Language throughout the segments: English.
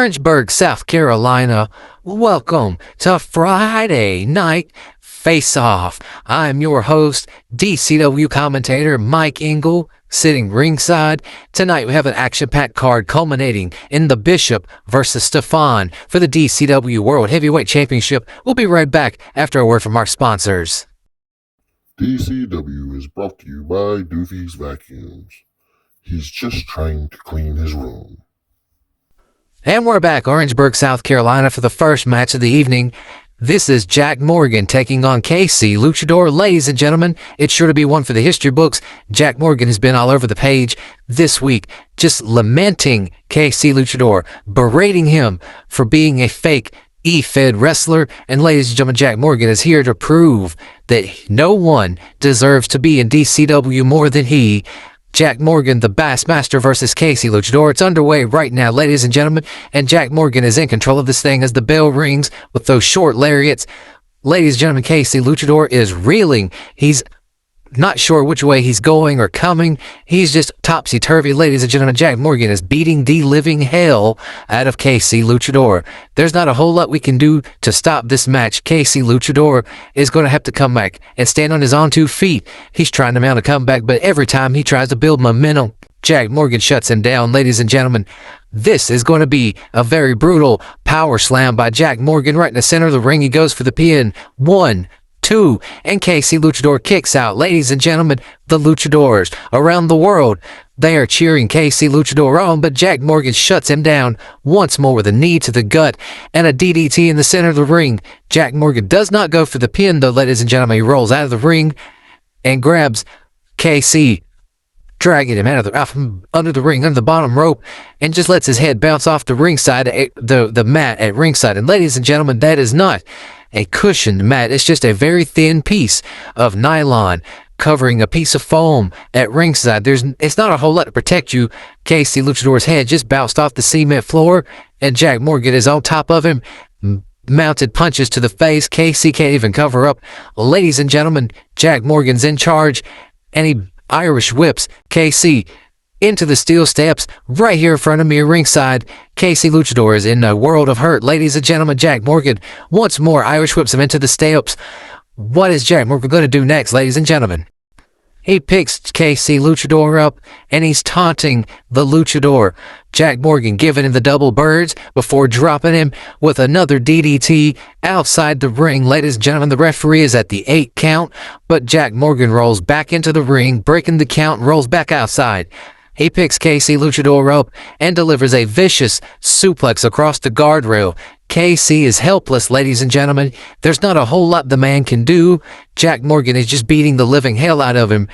Orangeburg, South Carolina. Welcome to Friday Night Faceoff. I'm your host, DCW commentator Mike Engel, sitting ringside. Tonight we have an action-packed card culminating in the Bishop versus Stefan for the DCW World Heavyweight Championship. We'll be right back after a word from our sponsors. DCW is brought to you by Doofy's Vacuums. He's just trying to clean his room. And we're back, Orangeburg, South Carolina, for the first match of the evening. This is Jack Morgan taking on KC Luchador. Ladies and gentlemen, it's sure to be one for the history books. Jack Morgan has been all over the page this week, just lamenting KC Luchador, berating him for being a fake E-Fed wrestler. And ladies and gentlemen, Jack Morgan is here to prove that no one deserves to be in DCW more than he. Jack Morgan, the Bassmaster versus KC Luchador. It's underway right now, ladies and gentlemen, and Jack Morgan is in control of this thing as the bell rings with those short lariats. Ladies and gentlemen, KC Luchador is reeling. He's not sure which way he's going or coming. He's just topsy-turvy. Ladies and gentlemen, Jack Morgan is beating the living hell out of KC Luchador. There's not a whole lot we can do to stop this match. KC Luchador is going to have to come back and stand on his own 2 feet. He's trying to mount a comeback, but every time he tries to build momentum, Jack Morgan shuts him down. Ladies and gentlemen, this is going to be a very brutal power slam by Jack Morgan right in the center of the ring. He goes for the pin. 1, 2, and KC Luchador kicks out. Ladies and gentlemen, the Luchadors around the world, they are cheering KC Luchador on, but Jack Morgan shuts him down once more with a knee to the gut and a DDT in the center of the ring. Jack Morgan does not go for the pin, though, ladies and gentlemen. He rolls out of the ring and grabs KC, dragging him out of under the ring, under the bottom rope, and just lets his head bounce off the ringside, the mat at ringside. And ladies and gentlemen, that is not a cushioned mat. It's just a very thin piece of nylon covering a piece of foam at ringside. It's not a whole lot to protect you. KC Luchador's head just bounced off the cement floor, and Jack Morgan is on top of him. Mounted punches to the face. KC can't even cover up. Ladies and gentlemen, Jack Morgan's in charge, and he Irish whips KC into the steel steps right here in front of me at ringside. KC Luchador is in a world of hurt. Ladies and gentlemen, Jack Morgan once more Irish whips him into the steps. What is Jack Morgan going to do next, ladies and gentlemen? He picks KC Luchador up, and he's taunting the Luchador. Jack Morgan giving him the double birds before dropping him with another DDT outside the ring. Ladies and gentlemen, the referee is at the 8 count, but Jack Morgan rolls back into the ring, breaking the count, and rolls back outside. He picks KC Luchador up and delivers a vicious suplex across the guardrail. KC is helpless, ladies and gentlemen. There's not a whole lot the man can do. Jack Morgan is just beating the living hell out of him.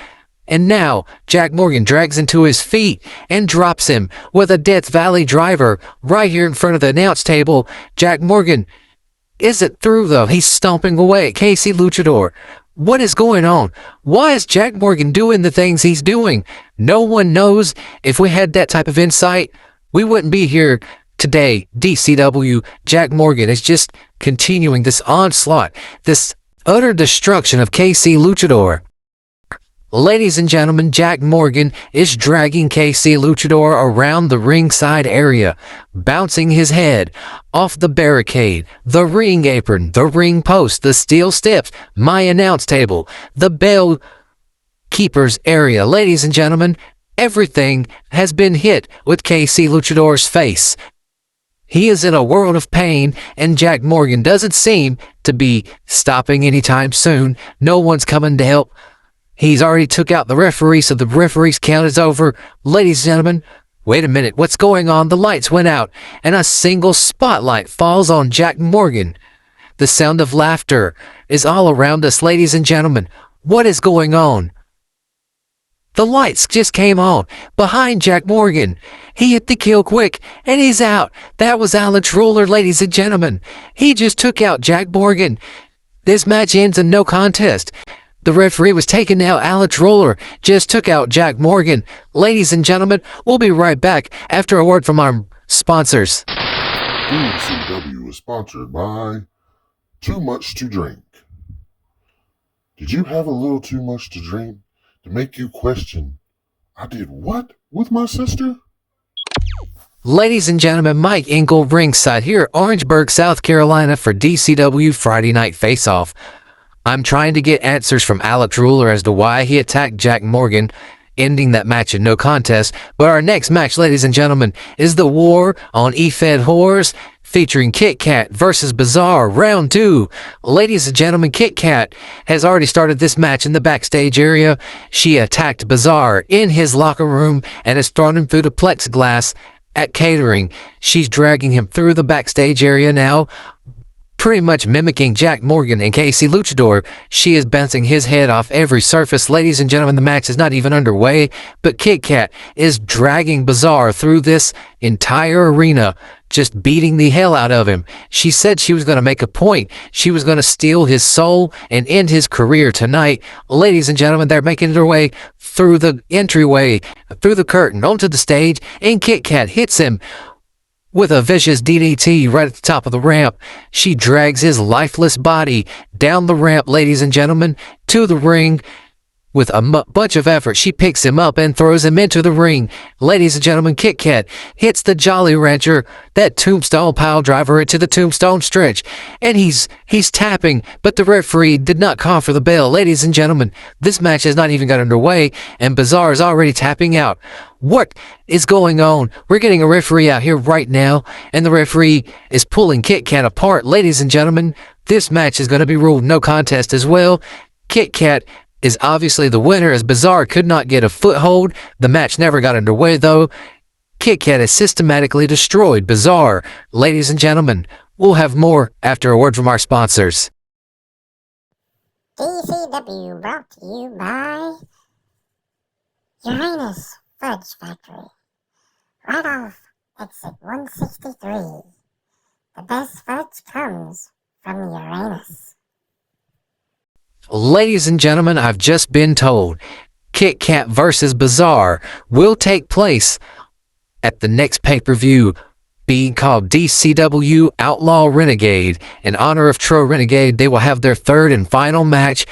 And now, Jack Morgan drags him to his feet and drops him with a Death Valley driver right here in front of the announce table. Jack Morgan isn't through, though. He's stomping away. KC Luchador, what is going on? Why is Jack Morgan doing the things he's doing? No one knows. If we had that type of insight, we wouldn't be here today. DCW, Jack Morgan is just continuing this onslaught, this utter destruction of KC Luchador. Ladies and gentlemen, Jack Morgan is dragging KC Luchador around the ringside area, bouncing his head off the barricade, the ring apron, the ring post, the steel steps, my announce table, the bell keeper's area. Ladies and gentlemen, everything has been hit with KC Luchador's face. He is in a world of pain, and Jack Morgan doesn't seem to be stopping anytime soon. No one's coming to help. He's already took out the referee, so the referee's count is over. Ladies and gentlemen, wait a minute, what's going on? The lights went out, and a single spotlight falls on Jack Morgan. The sound of laughter is all around us, ladies and gentlemen. What is going on? The lights just came on behind Jack Morgan. He hit the kill quick, and he's out. That was Alex Ruler, ladies and gentlemen. He just took out Jack Morgan. This match ends in no contest. The referee was taken out. Alex Roller just took out Jack Morgan. Ladies and gentlemen, we'll be right back after a word from our sponsors. DCW is sponsored by Too Much to Drink. Did you have a little too much to drink to make you question, I did what with my sister? Ladies and gentlemen, Mike Engel ringside here at Orangeburg, South Carolina for DCW Friday Night Faceoff. I'm trying to get answers from Alex Ruler as to why he attacked Jack Morgan, ending that match in no contest. But our next match, ladies and gentlemen, is the War on E-Fed Whores, featuring Kit Kat versus Bizarre, round 2. Ladies and gentlemen, Kit Kat has already started this match in the backstage area. She attacked Bizarre in his locker room and has thrown him through the plexiglass at catering. She's dragging him through the backstage area now, pretty much mimicking Jack Morgan and Casey Luchador. She is bouncing his head off every surface. Ladies and gentlemen, the match is not even underway, but Kit Kat is dragging Bizarre through this entire arena, just beating the hell out of him. She said she was going to make a point. She was going to steal his soul and end his career tonight. Ladies and gentlemen, they're making their way through the entryway, through the curtain, onto the stage, and Kit Kat hits him with a vicious DDT right at the top of the ramp. She drags his lifeless body down the ramp, ladies and gentlemen, to the ring. With a bunch of effort, she picks him up and throws him into the ring. Ladies and gentlemen, Kit Kat hits the Jolly Rancher, that tombstone pile driver, into the tombstone stretch. And he's tapping, but the referee did not call for the bell. Ladies and gentlemen, this match has not even got underway, and Bizarre is already tapping out. What is going on? We're getting a referee out here right now, and the referee is pulling Kit Kat apart. Ladies and gentlemen, this match is going to be ruled no contest as well. Kit Kat is obviously the winner, as Bizarre could not get a foothold. The match never got underway, though. Kit Kat has systematically destroyed Bizarre. Ladies and gentlemen, we'll have more after a word from our sponsors. DCW brought to you by Uranus Fudge Factory, right off exit 163. The best fudge comes from Uranus. Ladies and gentlemen, I've just been told Kit Kat versus Bizarre will take place at the next pay-per-view, being called DCW Outlaw Renegade. In honor of Tro Renegade, they will have their third and final match.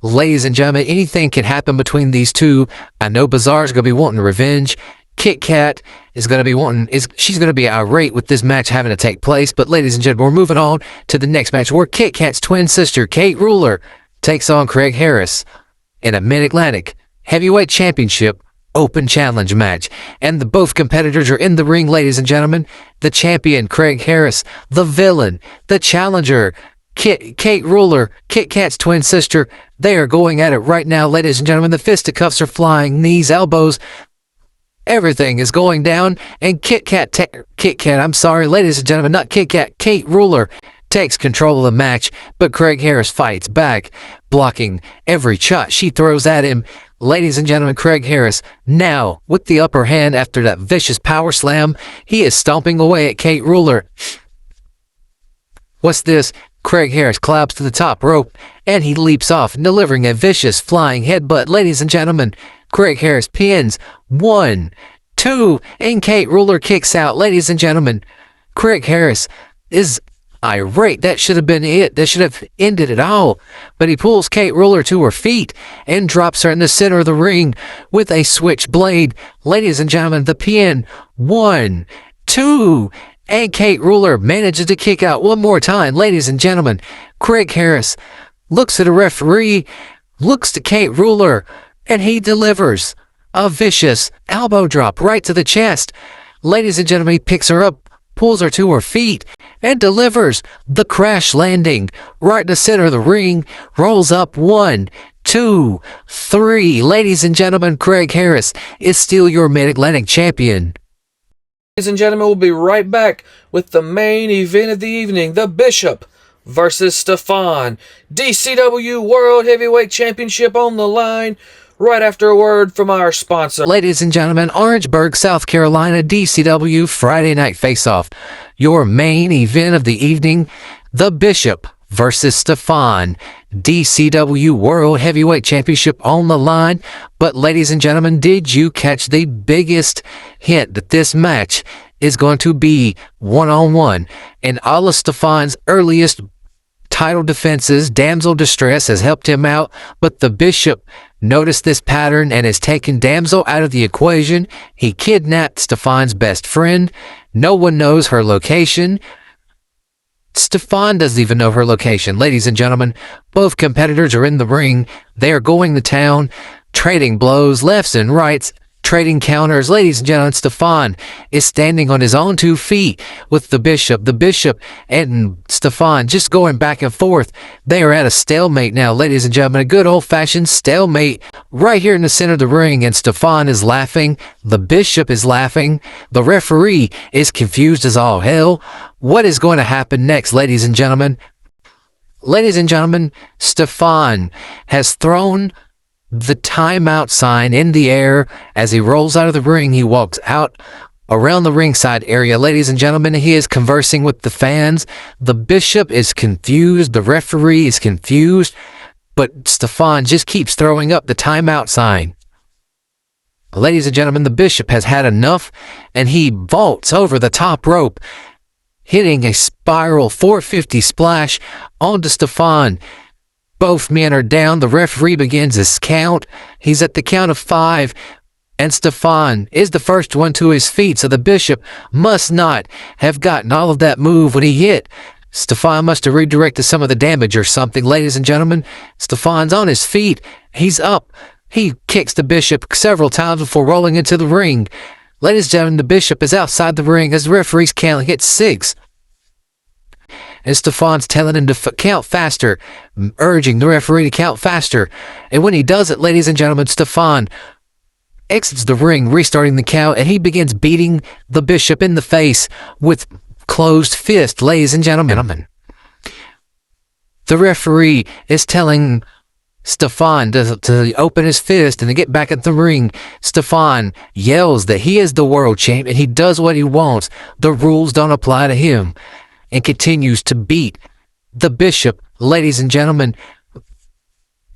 Ladies and gentlemen, anything can happen between these two. I know Bizarre's going to be wanting revenge. Kit Kat is going to be she's going to be irate with this match having to take place. But ladies and gentlemen, we're moving on to the next match, where Kit Kat's twin sister, Kate Ruler, takes on Craig Harris in a Mid-Atlantic Heavyweight Championship Open Challenge match. And both competitors are in the ring, ladies and gentlemen. The champion, Craig Harris, the villain, the challenger, Kate Ruler, Kit Kat's twin sister. They are going at it right now, ladies and gentlemen. The fisticuffs are flying, knees, elbows. Everything is going down, and Kit Kat, I'm sorry, ladies and gentlemen, not Kit Kat, Kate Ruler takes control of the match, but Craig Harris fights back, blocking every shot she throws at him. Ladies and gentlemen, Craig Harris now with the upper hand after that vicious power slam. He is stomping away at Kate Ruler. What's this? Craig Harris climbs to the top rope, and he leaps off, delivering a vicious flying headbutt. Ladies and gentlemen, Craig Harris pins 1, 2, and Kate Ruler kicks out. Ladies and gentlemen, Craig Harris is irate. That should have been it. That should have ended it all. But he pulls Kate Ruler to her feet and drops her in the center of the ring with a switchblade. Ladies and gentlemen, the pin. 1, 2, and Kate Ruler manages to kick out one more time. Ladies and gentlemen, Craig Harris looks at the referee, looks to Kate Ruler, and he delivers a vicious elbow drop right to the chest. Ladies and gentlemen, he picks her up, pulls her to her feet, and delivers the crash landing right in the center of the ring. Rolls up 1, 2, 3. Ladies and gentlemen, Craig Harris is still your Mid-Atlantic champion. Ladies and gentlemen, we'll be right back with the main event of the evening, the Bishop versus Stefan. DCW World Heavyweight Championship on the line, right after a word from our sponsor. Ladies and gentlemen, Orangeburg, South Carolina, DCW Friday Night Faceoff. Your main event of the evening, the Bishop versus Stefan. DCW World Heavyweight Championship on the line. But ladies and gentlemen, did you catch the biggest hint that this match is going to be one-on-one? In all of Stefan's earliest title defenses, Damsel Distress has helped him out, but the Bishop noticed this pattern and has taken Damsel out of the equation. He kidnapped Stefan's best friend. No one knows her location. Stefan doesn't even know her location. Ladies and gentlemen, both competitors are in the ring. They are going to town, trading blows lefts and rights, trading counters. Ladies and gentlemen, Stefan is standing on his own 2 feet with the Bishop. The Bishop and Stefan just going back and forth. They are at a stalemate now, ladies and gentlemen. A good old-fashioned stalemate right here in the center of the ring, and Stefan is laughing. The Bishop is laughing. The referee is confused as all hell. What is going to happen next, ladies and gentlemen? Ladies and gentlemen, Stefan has thrown the timeout sign in the air. As he rolls out of the ring, he walks out around the ringside area. Ladies and gentlemen, he is conversing with the fans. The Bishop is confused. The referee is confused. But Stefan just keeps throwing up the timeout sign. Ladies and gentlemen, the Bishop has had enough, and he vaults over the top rope, hitting a spiral 450 splash onto Stefan. Both men are down. The referee begins his count. He's at the count of 5, and Stefan is the first one to his feet, so the Bishop must not have gotten all of that move when he hit. Stefan must have redirected some of the damage or something. Ladies and gentlemen, Stefan's on his feet. He's up. He kicks the Bishop several times before rolling into the ring. Ladies and gentlemen, the Bishop is outside the ring as the referee's count hits 6. And Stefan's telling him to count faster, urging the referee to count faster. And when he does it, ladies and gentlemen, Stefan exits the ring, restarting the count, and he begins beating the Bishop in the face with closed fist. Ladies and gentlemen, the referee is telling Stefan to open his fist and to get back at the ring. Stefan yells that he is the world champ and he does what he wants. The rules don't apply to him, and continues to beat the Bishop. Ladies and gentlemen,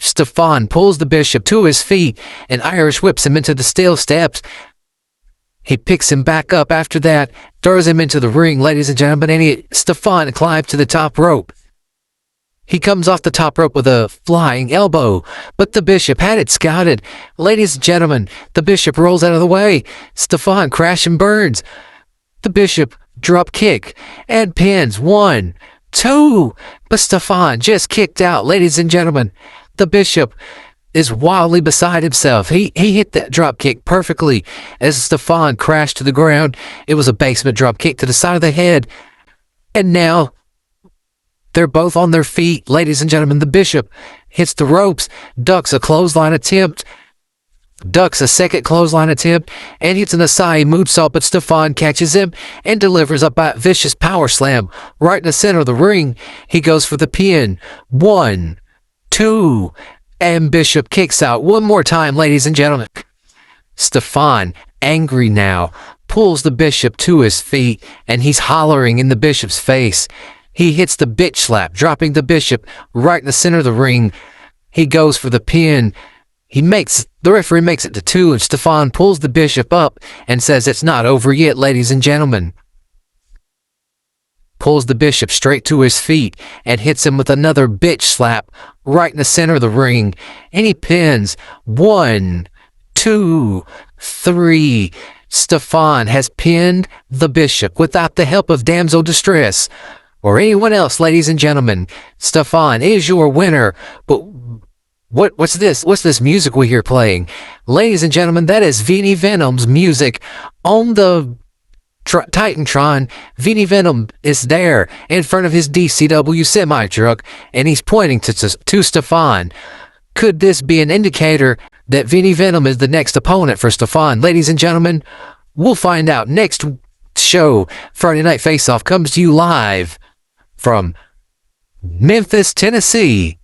Stefan pulls the Bishop to his feet and Irish whips him into the steel steps. He picks him back up after that, throws him into the ring, ladies and gentlemen, and Stefan climbs to the top rope. He comes off the top rope with a flying elbow, but the Bishop had it scouted. Ladies and gentlemen, the Bishop rolls out of the way. Stefan crash and burns. The Bishop drop kick and pins 1, 2, but Stefan just kicked out. Ladies and gentlemen, the Bishop is wildly beside himself. He hit that drop kick perfectly as Stefan crashed to the ground. It was a basement drop kick to the side of the head, and now they're both on their feet. Ladies and gentlemen, the Bishop hits the ropes, ducks a clothesline attempt, ducks a second clothesline attempt, and hits an Asai moonsault, but Stefan catches him and delivers a vicious power slam right in the center of the ring. He goes for the pin. 1, 2, and Bishop kicks out one more time, ladies and gentlemen. Stefan, angry now, pulls the Bishop to his feet, and he's hollering in the Bishop's face. He hits the bitch slap, dropping the Bishop right in the center of the ring. He goes for the pin. The referee makes it to 2, and Stefan pulls the Bishop up and says it's not over yet, ladies and gentlemen. Pulls the Bishop straight to his feet and hits him with another bitch slap right in the center of the ring. And he pins. 1, 2, 3. Stefan has pinned the Bishop without the help of Damsel Distress or anyone else, ladies and gentlemen. Stefan is your winner, but what's this? What's this music we hear playing? Ladies and gentlemen, that is Vinnie Venom's music on the Titantron. Vinnie Venom is there in front of his DCW semi-truck, and he's pointing to Stefan. Could this be an indicator that Vinnie Venom is the next opponent for Stefan? Ladies and gentlemen, we'll find out next show. Friday Night Faceoff comes to you live from Memphis, Tennessee.